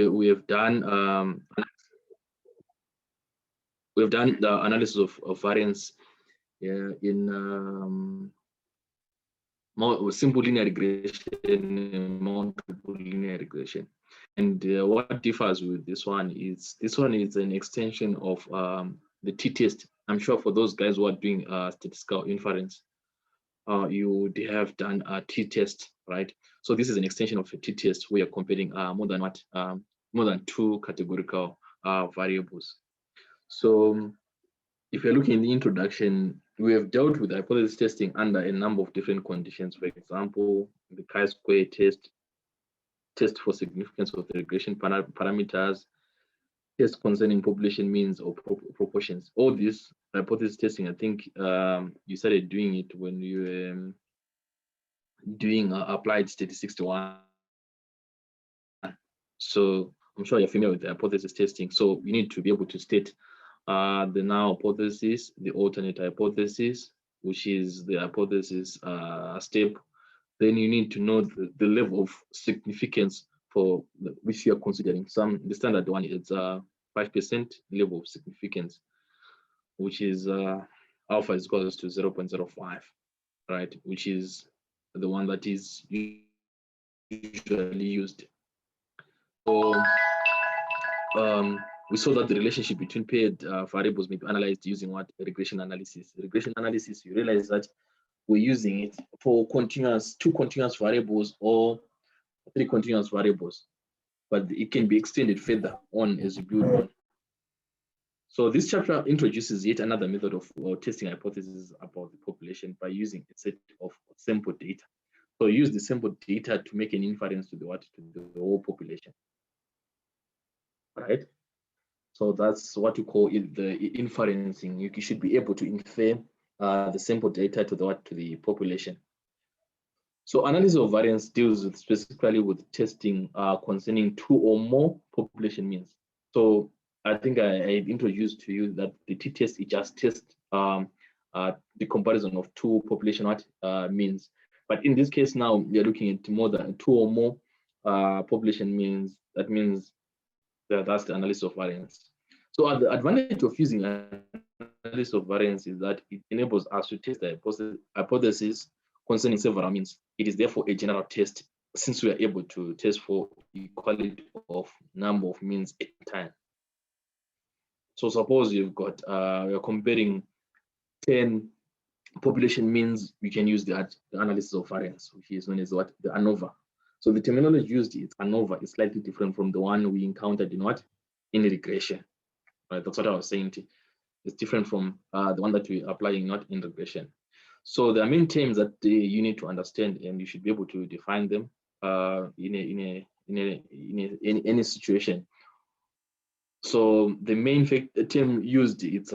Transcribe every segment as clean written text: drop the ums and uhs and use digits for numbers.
we have done the analysis of variance in simple linear regression and multiple linear regression. And what differs with this one is an extension of the t-test. I'm sure for those guys who are doing statistical inference, you would have done a t-test, right? So this is an extension of a t-test where you're comparing more than two categorical variables. So if you're looking in the introduction, we have dealt with hypothesis testing under a number of different conditions. For example, the chi-square test for significance of the regression parameters, test concerning population means or proportions. All this hypothesis testing, I think you started doing it when you were doing applied statistics to one. So I'm sure you're familiar with the hypothesis testing. So you need to be able to state the null hypothesis, the alternate hypothesis, which is the hypothesis step. Then you need to know the level of significance for which you are considering. The standard one is 5% level of significance, which is alpha is equals to 0.05, right? Which is the one that is usually used. So we saw that the relationship between paired variables may be analyzed using what? Regression analysis. Regression analysis, you realize that we're using it for two continuous variables or three continuous variables, but it can be extended further on as you build on. So this chapter introduces yet another method of testing hypotheses about the population by using a set of sample data. So use the sample data to make an inference to the whole population, right? So that's what you call it, the inferencing. You should be able to infer the sample data to the population. So analysis of variance deals specifically with testing concerning two or more population means. So I think I introduced to you that the t-test, it just tests the comparison of two population means. But in this case now, we are looking at more than two or more population means. That means that's the analysis of variance. So the advantage of using analysis of variance is that it enables us to test the hypothesis concerning several means. It is therefore a general test since we are able to test for equality of number of means at a time. So suppose you've got, you're comparing 10 population means, we can use the analysis of variance, which is known as what? The Anova. So the terminology used is Anova is slightly different from the one we encountered in what? In regression. Right, that's what I was saying. It's different from the one that we're applying not in regression. So there are main terms that you need to understand, and you should be able to define them in any situation. So the main term used, it's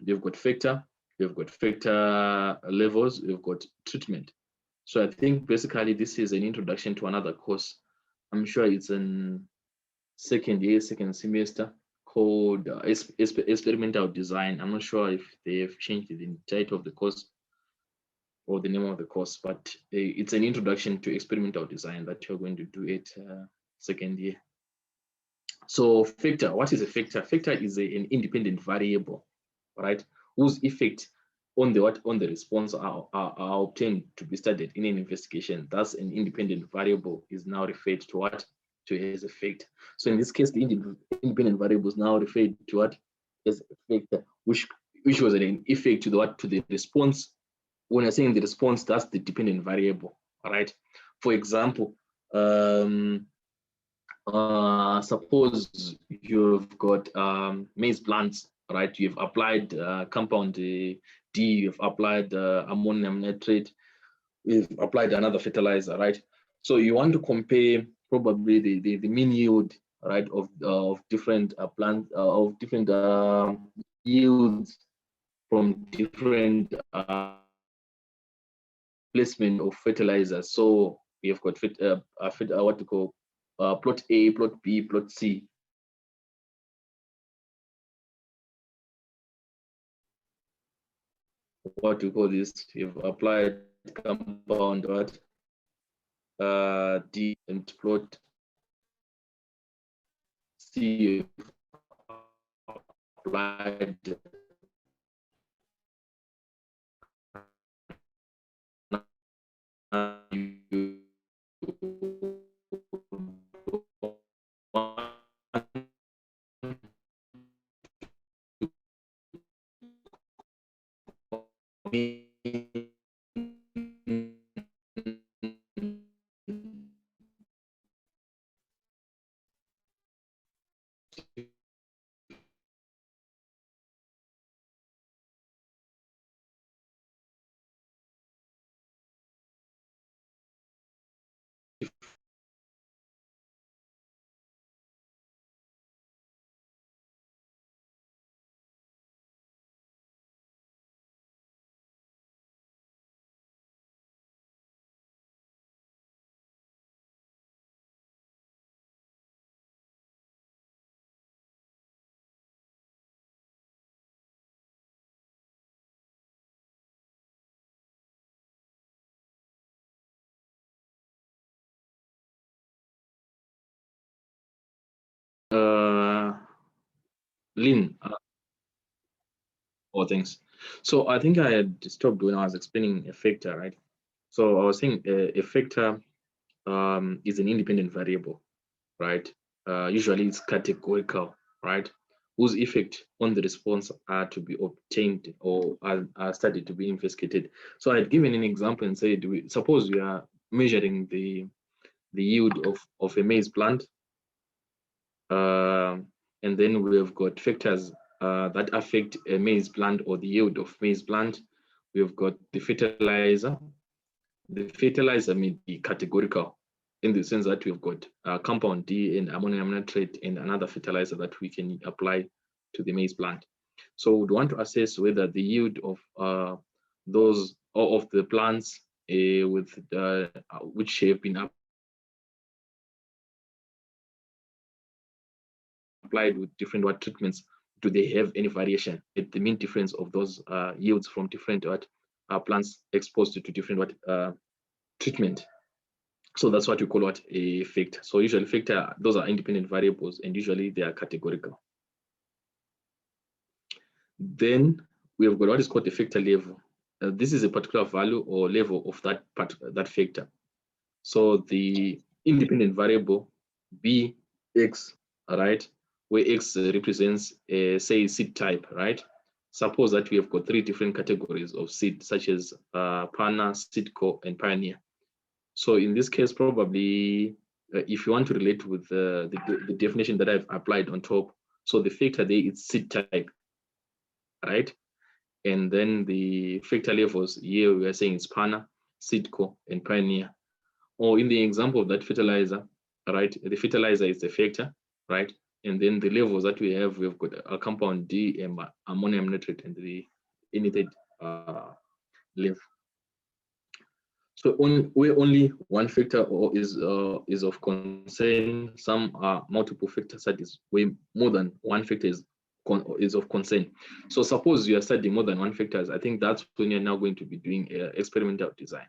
you've got factor, you've got factor levels, you've got treatment. So I think basically this is an introduction to another course. I'm sure it's in second semester, called experimental design. I'm not sure if they have changed the title of the course or the name of the course, but it's an introduction to experimental design that you're going to do it second year. So factor, what is a factor? Factor is an independent variable, right? Whose effect on the response are obtained to be studied in an investigation. Thus, an independent variable is now referred to what? To as a factor. So in this case, the independent variable is now referred to what? As a factor, which was an effect to the response. When you're saying the response, that's the dependent variable, all right? For example, suppose you've got maize plants, right? You've applied compound D, you've applied ammonium nitrate, you've applied another fertilizer, right? So you want to compare probably the mean yield, right, of different plants, of different yields from different placement of fertilizers. So we have got what to call plot A, plot B, plot C. What to call this? You've applied compound what? D and plot see applied Lynn. Oh, thanks. So I think I had stopped when I was explaining effector, right? So I was saying effector is an independent variable, right? Usually it's categorical, right? Whose effect on the response are to be obtained or are studied to be investigated. So I had given an example and said, suppose we are measuring the yield of a maize plant, and then we have got factors that affect a maize plant or the yield of maize plant. We've got the fertilizer. The fertilizer may be categorical in the sense that we've got compound D and ammonium nitrate and another fertilizer that we can apply to the maize plant. So we'd want to assess whether the yield of those or of the plants with which have been applied with different treatments, do they have any variation at the mean difference of those yields from different plants exposed to different treatment? So that's what we call a factor. So usually factor, those are independent variables, and usually they are categorical. Then we have got what is called the factor level. This is a particular value or level of that factor. So the independent variable Bx, right, where X represents say seed type, right? Suppose that we have got 3 different categories of seed, such as Pana, Seedco, and Pioneer. So in this case, probably if you want to relate with the definition that I've applied on top, so the factor there is seed type, right? And then the factor levels here we are saying it's Pana, Seedco, and Pioneer. Or in the example of that fertilizer, right? The fertilizer is the factor, right? And then the levels that we've got a compound D and ammonium nitrate and the initiated level. So where only one factor is of concern, some are multiple factor studies where more than one factor is of concern. So suppose you are studying more than one factors, I think that's when you're now going to be doing experimental design.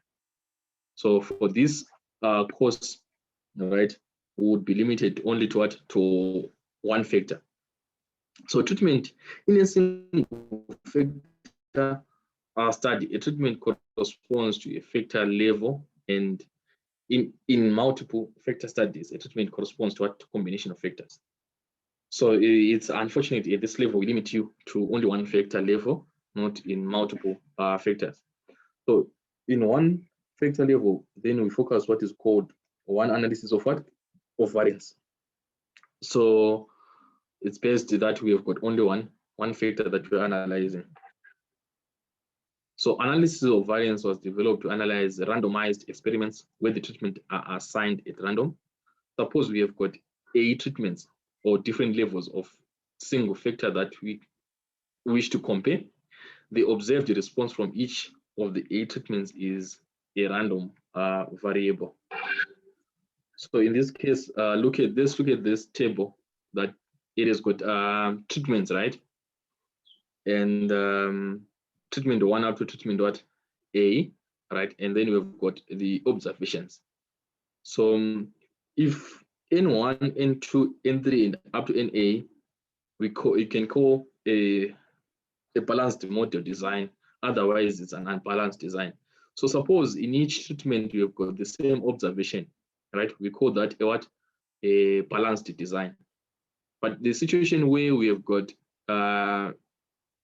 So for this course, right, would be limited only to what? To one factor. So treatment in a single factor study, a treatment corresponds to a factor level, and in multiple factor studies, a treatment corresponds to what combination of factors. So it's unfortunate at this level we limit you to only one factor level, not in multiple factors. So in one factor level, then we focus what is called one analysis of what? Of variance. So it's based that we have got only one factor that we're analyzing. So analysis of variance was developed to analyze randomized experiments where the treatment are assigned at random. Suppose we have got A treatments or different levels of single factor that we wish to compare. The observed response from each of the A treatments is a random variable. So in this case, look at this table that it has got treatments, right? And treatment 1 up to treatment what? A, right? And then we've got the observations. So if N1, N2, N3, and up to NA, you can call a balanced model design. Otherwise, it's an unbalanced design. So suppose in each treatment you've got the same observation, right? We call that a what? A balanced design. But the situation where we have got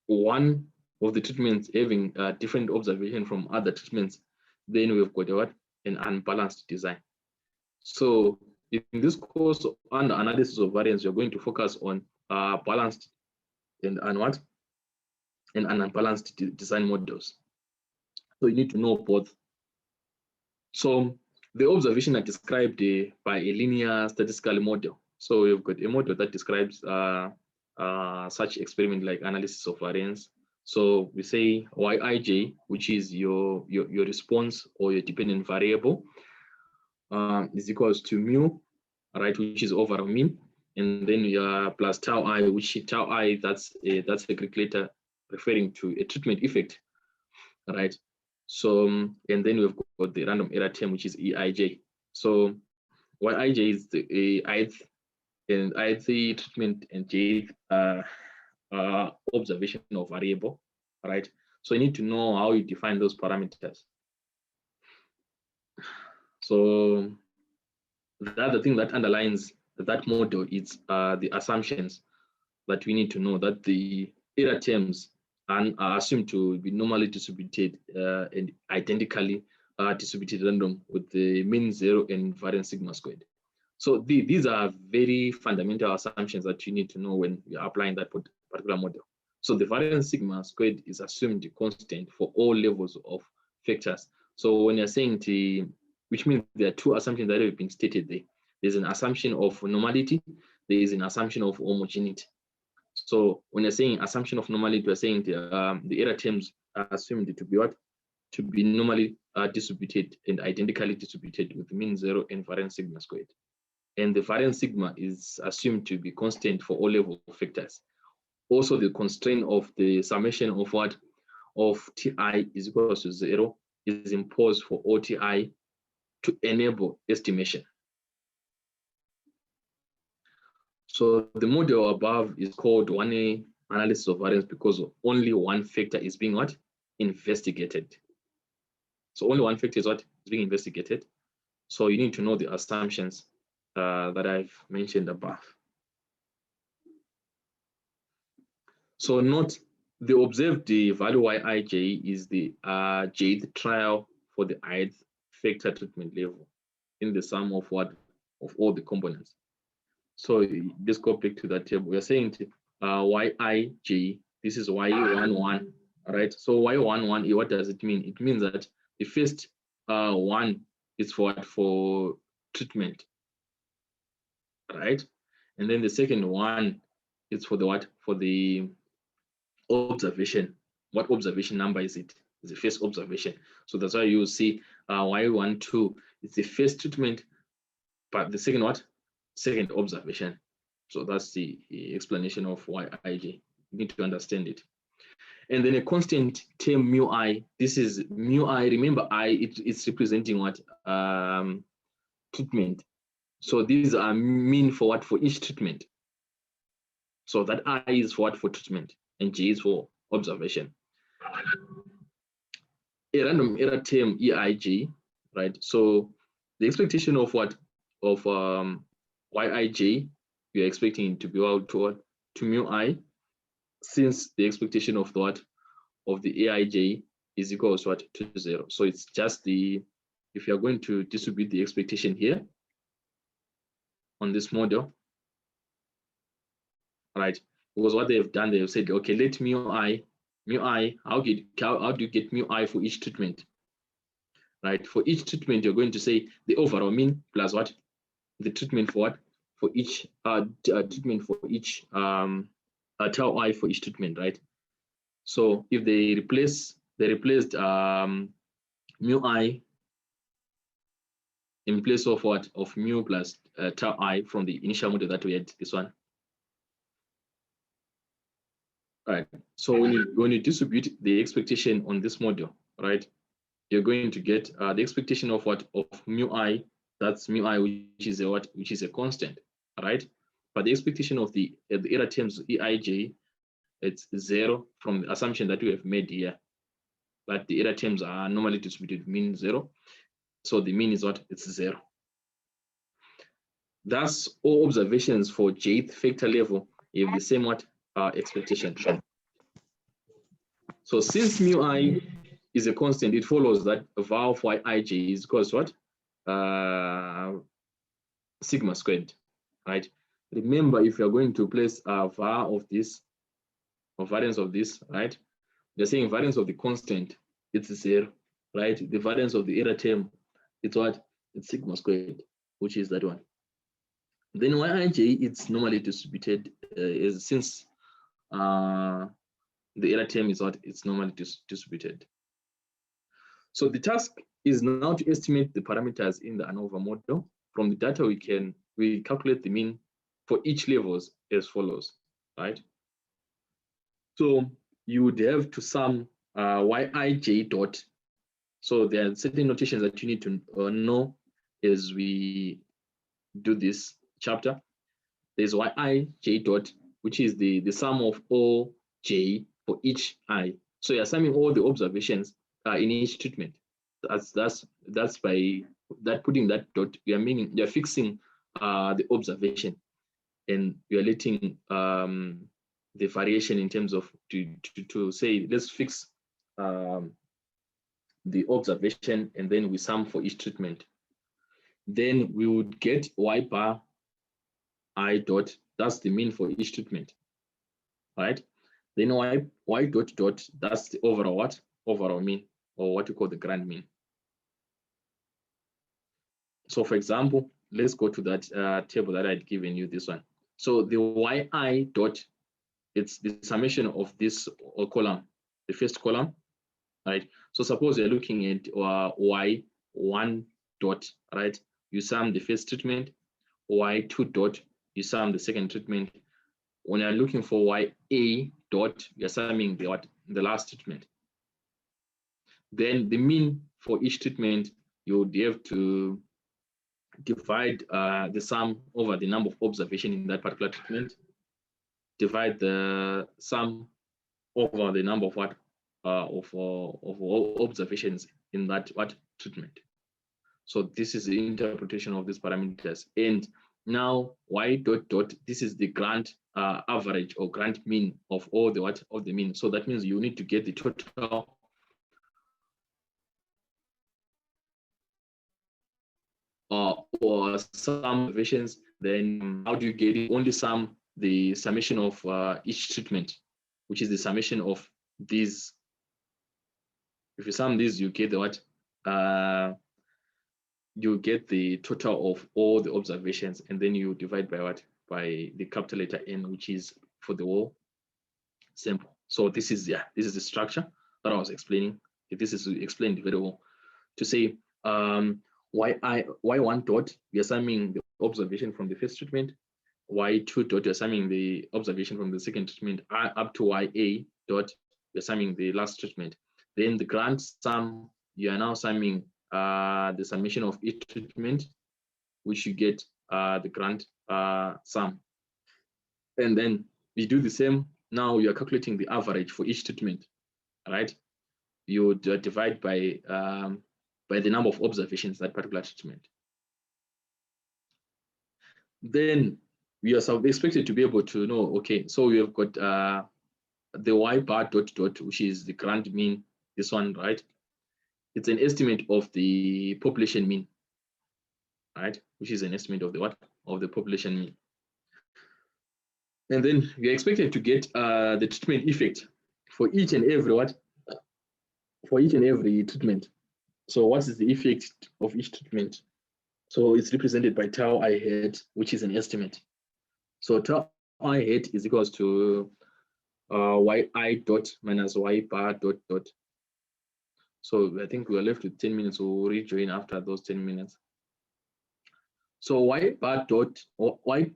one of the treatments having different observation from other treatments, then we've got a what? An unbalanced design. So in this course under analysis of variance, you're going to focus on balanced and what? And unbalanced design models. So you need to know both. So the observation are described by a linear statistical model. So we've got a model that describes such experiment like analysis of variance. So we say Yij, which is your response or your dependent variable, is equals to mu, right, which is overall mean, and then plus tau I, which tau I, that's a Greek letter referring to a treatment effect, right? So and then we've got the random error term, which is Eij. So Yij is the ith and ith treatment and jth observational variable, right? So you need to know how you define those parameters. So the other thing that underlines that model is the assumptions that we need to know, that the error terms are assumed to be normally distributed and identically distributed random with the mean 0 and variance sigma squared. So these are very fundamental assumptions that you need to know when you're applying that particular model. So the variance sigma squared is assumed constant for all levels of factors. So when you're saying which means there are two assumptions that have been stated there. There's an assumption of normality, there is an assumption of homogeneity. So when you're saying assumption of normality, we're saying the error terms are assumed to be what? To be normally distributed and identically distributed with mean 0 and variance sigma squared. And the variance sigma is assumed to be constant for all level factors. Also, the constraint of the summation of what? Of Ti is equal to 0 is imposed for OTI to enable estimation. So the model above is called 1A analysis of variance because only one factor is being what? Investigated. So only one factor is what? Is being investigated. So you need to know the assumptions that I've mentioned above. So note the observed value Yij is the jth trial for the ith factor treatment level in the sum of what? Of all the components. So let's go back to that table. We're saying Yij, this is Y11, right? So Y11, what does it mean? It means that the first one is for treatment, right? And then the second one is for the what? For the observation. What observation number is it? It's the first observation. So that's why you see Y12 is the first treatment, but the second what? Second observation. So that's the explanation of Yij. You need to understand it. And then a constant term mu I. This is mu I. Remember, it's representing what? Treatment. So these are mean for what? For each treatment. So that I is for what? For treatment, and J is for observation. A random error term Eij, right? So the expectation of what? Of Yij, we are expecting to be out to mu I, since the expectation of the what? Of the Aij is equal to what? To 0. So it's just if you're going to distribute the expectation here on this model, right? Because what they've done, they've said, okay, let mu I, how do you get mu I for each treatment? Right? For each treatment, you're going to say the overall mean plus what? The treatment for what? For each treatment for each tau I for each treatment, right? So if they replaced mu I in place of what? Of mu plus tau I from the initial model that we had, this one. Right. So when you distribute the expectation on this model, right, you're going to get the expectation of what? Of mu I That's mu I, which is a what? Which is a constant, right? But the expectation of the error terms Eij, it's 0 from the assumption that we have made here. But the error terms are normally distributed mean 0. So the mean is what? It's 0. Thus, all observations for jth factor level have the same what? Expectation. So since mu I is a constant, it follows that var of Yij is equals to what? Sigma squared, right? Remember, if you're going to place a var of this, or variance of this, right? They're saying variance of the constant, it's 0, right? The variance of the error term, it's what? It's sigma squared, which is that one. Then Yij, it's normally distributed since the error term is what? It's normally distributed. So the task is now to estimate the parameters in the Anova model. From the data, we calculate the mean for each levels as follows, right? So you would have to sum Yij dot. So there are certain notations that you need to know as we do this chapter. There's Yij dot, which is the sum of all j for each I. So you're summing all the observations in each treatment. That's by that putting that dot, you're fixing the observation, and you're letting the variation in terms of to say, let's fix the observation, and then we sum for each treatment. Then we would get y bar I dot, that's the mean for each treatment, right? Then y dot dot, that's the overall what? Overall mean, or what you call the grand mean. So for example, let's go to that table that I'd given you, this one. So the yi dot, it's the summation of this column, the first column, right? So suppose you're looking at y1 dot, right? You sum the first treatment, y2 dot, you sum the second treatment. When you're looking for ya dot, you're summing the last treatment. Then the mean for each treatment, you would have to divide the sum over the number of observations in that particular treatment, divide the sum over the number of of observations in that treatment. So this is the interpretation of these parameters. And now y dot dot, this is the grand average or grand mean of all the of the mean. So that means you need to get the total or some observations. Then how do you get it? Only sum the summation of each treatment, which is the summation of these. If you sum these, you get the what? You get the total of all the observations, and then you divide by what? By the capital letter N, which is for the whole sample. So this is the structure that I was explaining. This is explained very well. To say y1 dot, we are summing the observation from the first treatment. Y2 dot, you're summing the observation from the second treatment, up to ya dot, you're summing the last treatment. Then the grand sum, you are now summing the summation of each treatment, which you get the grand sum. And then we do the same. Now you are calculating the average for each treatment, right? You would divide by the number of observations that particular treatment. Then we are expected to be able to know, okay, so we have got the y bar dot dot, which is the grand mean, this one, right? It's an estimate of the population mean, right? Which is an estimate of the what? Of the population mean. And then we are expected to get the treatment effect for each and every what? For each and every treatment. So what is the effect of each treatment? So it's represented by tau I hat, which is an estimate. So tau I hat is equals to yi dot minus y bar dot dot. So I think we are left with 10 minutes. We'll rejoin after those 10 minutes. So y bar dot, or y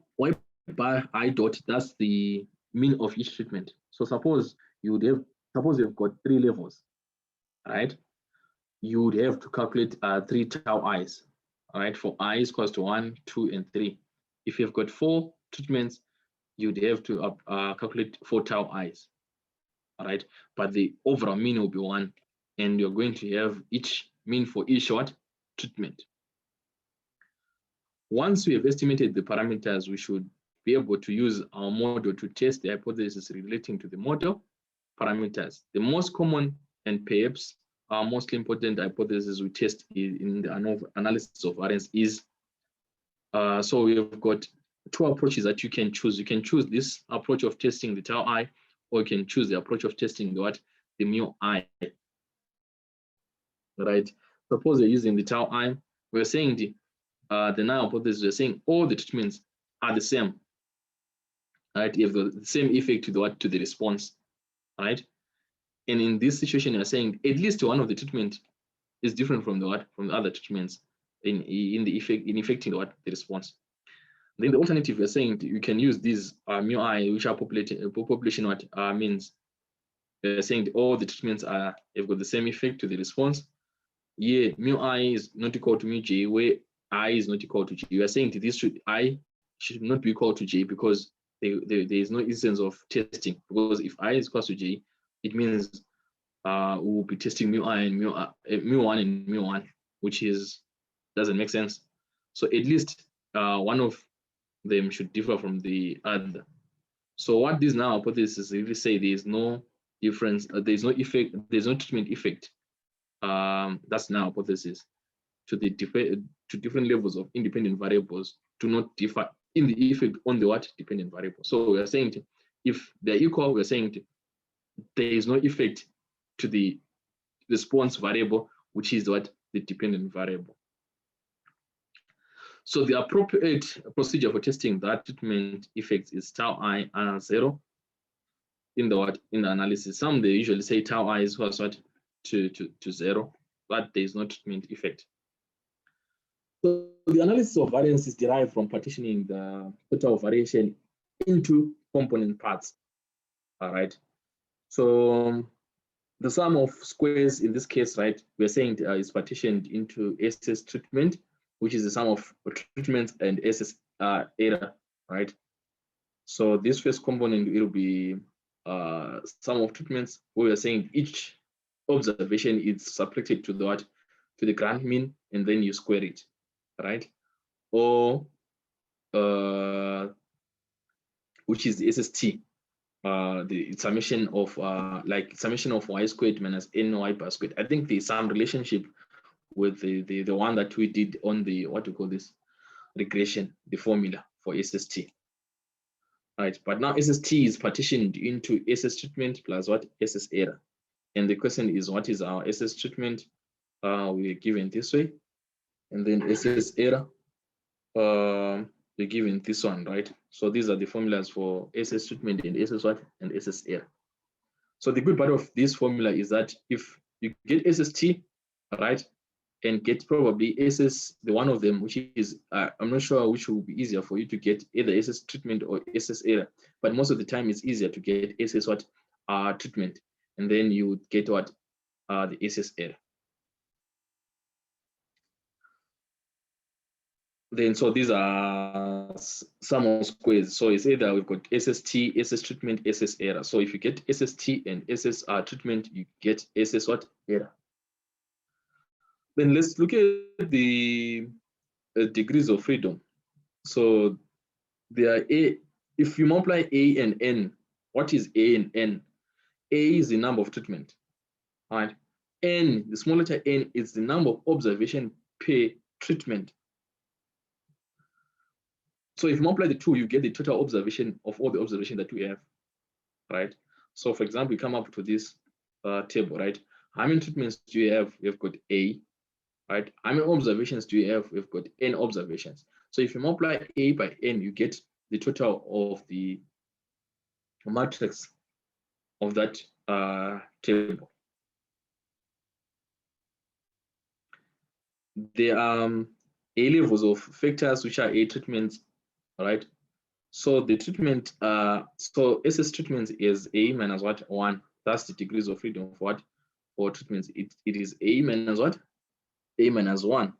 bar I dot, that's the mean of each treatment. So suppose you've got 3 levels, right? You would have to calculate 3 tau i's. all right, for I is equals to 1, 2, and 3. If you've got 4 treatments, you'd have to calculate 4 tau i's, all right? But the overall mean will be 1, and you're going to have each mean for each what? Treatment. Once we have estimated the parameters, we should be able to use our model to test the hypothesis relating to the model parameters. The most common and perhaps mostly important hypothesis we test in the Anova analysis of variance is, so we've got 2 approaches that you can choose. You can choose this approach of testing the tau I, or you can choose the approach of testing the what? The mu I. Right? Suppose you're using the tau I, we're saying the null hypothesis, we're saying all the treatments are the same. Right? You have the same effect to the what? To the response. Right? And in this situation, you're saying at least one of the treatment is different from the what? From the other treatments in affecting the what? The response. Then the alternative, we're saying you can use these mu I, which are population what means. We're saying all the treatments have got the same effect to the response. Yeah, mu I is not equal to mu J, where I is not equal to J. We are saying that this I should not be equal to J because there is no instance of testing. Because if I is equal to J, it means we will be testing mu I and mu 1 and mu 1, which doesn't make sense. So at least one of them should differ from the other. So what this now hypothesis really say, there is no difference, there is no effect, there's no treatment effect. That's now hypothesis to different levels of independent variables do not differ in the effect on the what? Dependent variable. So we are saying if they're equal, we're saying there is no effect to the response variable, which is what? The dependent variable. So the appropriate procedure for testing that treatment effects is tau I are 0 in the what? In the analysis. Some they usually say tau I is equals what? To 0, but there is no treatment effect. So the analysis of variance is derived from partitioning the total variation into component parts. All right. So the sum of squares in this case, right, we're saying is partitioned into SS treatment, which is the sum of treatments and SS error, right? So this first component will be sum of treatments, where we're saying each observation is subtracted to the what? To the grand mean, and then you square it, right? Or which is the SST, the summation of like summation of y squared minus ny bar squared. I think there's some relationship with the one that we did on the what you call this regression, the formula for SST. Right, but now SST is partitioned into SS treatment plus what? SS error. And the question is, what is our SS treatment? We're given this way, and then SS error, we're given this one, right? So these are the formulas for SS treatment and SS what? And SS error. So the good part of this formula is that if you get SST, right, and get probably SS, the one of them, which is, I'm not sure which will be easier for you to get, either SS treatment or SS error, but most of the time it's easier to get SS what? Treatment, and then you would get what? The SS error. Then, so these are sum of squares. So it's either we've got SST, SS treatment, SS error. So if you get SST and SS treatment, you get SS what? Error. Then let's look at the degrees of freedom. So there are if you multiply A and N, what is A and N? A is the number of treatment, right? N, the small letter N, is the number of observation per treatment. So if you multiply the two, you get the total observation of all the observation that we have, right? So for example, we come up to this table, right? How many treatments do you have? We've got A, right? How many observations do you have? We've got N observations. So if you multiply A by N, you get the total of the matrix of that table. There are A levels of factors, which are A treatments, right? So the treatment, so SS treatments is A minus what? 1. That's the degrees of freedom for what? For treatments. It is A minus what? A minus 1.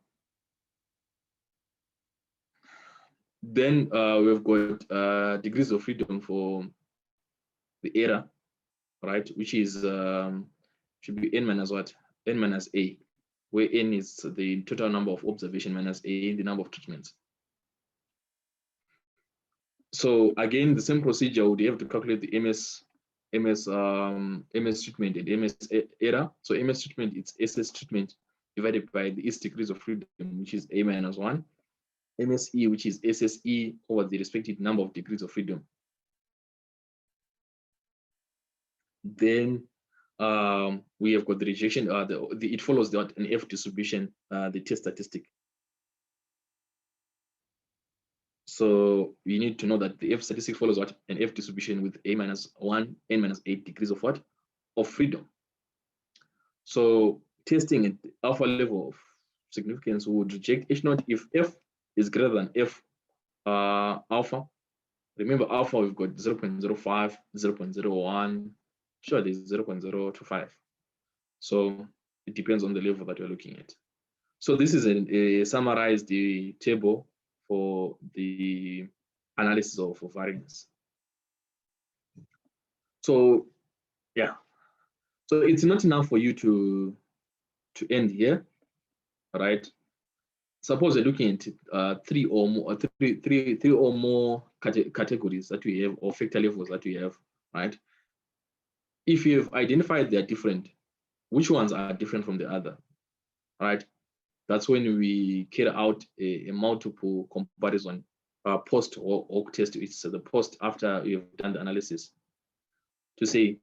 Then we've got degrees of freedom for the error, right? Which is should be n minus what? N minus a, where n is the total number of observation minus a, the number of treatments. So again, the same procedure, would have to calculate the MS treatment and MS error. So MS treatment, it's SS treatment divided by the S degrees of freedom, which is a minus 1. MSE, which is SSE over the respective number of degrees of freedom. Then we have got the rejection. It follows an F distribution, the test statistic. So you need to know that the F statistic follows what? An F distribution with a minus 1, n minus 8 degrees of what? Of freedom. So testing at the alpha level of significance would reject H naught if F is greater than F alpha. Remember alpha, we've got 0.05, 0.01, sure, there's 0.025. So it depends on the level that you're looking at. So this is a summarized table for the analysis of variance. So yeah, so it's not enough for you to end here, right? Suppose you're looking at three or more categories that we have, or factor levels that we have, right? If you've identified they're different, which ones are different from the other, right? That's when we carry out a multiple comparison post or test. It's the post after you've done the analysis to say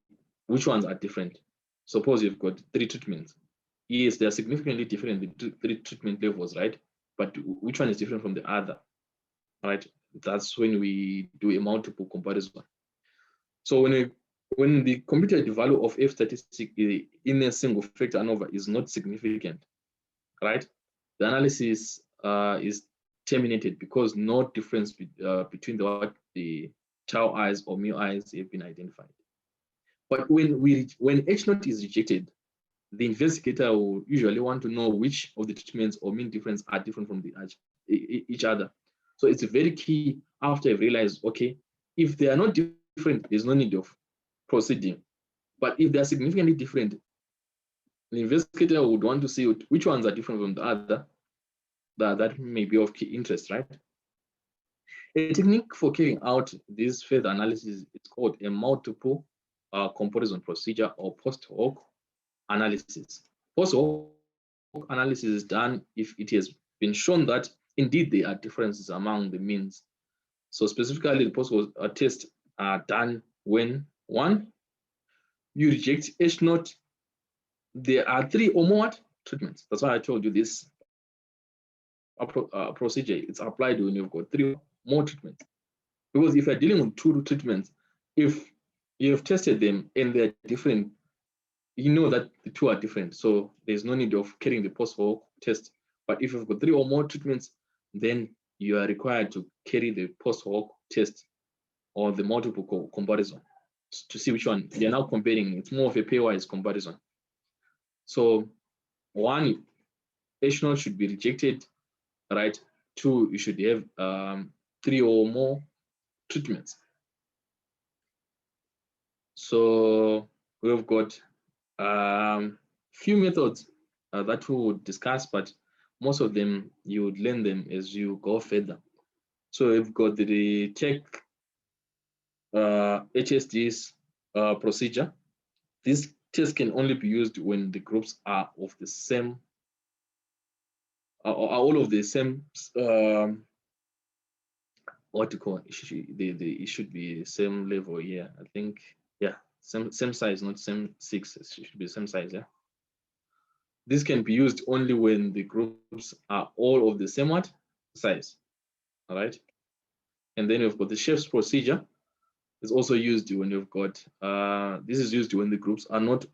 which ones are different. Suppose you've got 3 treatments. Yes, they are significantly different, the 3 treatment levels, right? But which one is different from the other, right? That's when we do a multiple comparison. So when the computed value of F statistic in a single factor ANOVA is not significant, right? The analysis is terminated because no difference between the tau i's or mu i's have been identified. But when H naught is rejected, the investigator will usually want to know which of the treatments or mean difference are different from each other. So it's very key after I've realized, okay, if they are not different, there's no need of proceeding. But if they are significantly different, the investigator would want to see which ones are different from the other. That may be of key interest, right? A technique for carrying out this further analysis is called a multiple comparison procedure or post hoc analysis. Post hoc analysis is done if it has been shown that indeed there are differences among the means. So specifically, the post hoc tests are done when 1, you reject H naught. There are 3 or more treatments. That's why I told you this procedure. It's applied when you've got 3 or more treatments. Because if you're dealing with 2 treatments, if you've tested them and they're different, you know that the 2 are different. So there's no need of carrying the post hoc test. But if you've got 3 or more treatments, then you are required to carry the post hoc test or the multiple comparison to see which one you're now comparing. It's more of a pairwise comparison. So 1, H naught should be rejected, right? 2, you should have 3 or more treatments. So we've got few methods that we would discuss, but most of them you would learn them as you go further. So we've got the check HSD's procedure. This test can only be used when the groups are of the same, are all of the same. What to call it? It should be the same level. Yeah, I think. Yeah, same size, not same 6. It should be the same size. Yeah. This can be used only when the groups are all of the same size. All right. And then we've got the chef's procedure. It's also used when you've got, this is used when the groups are not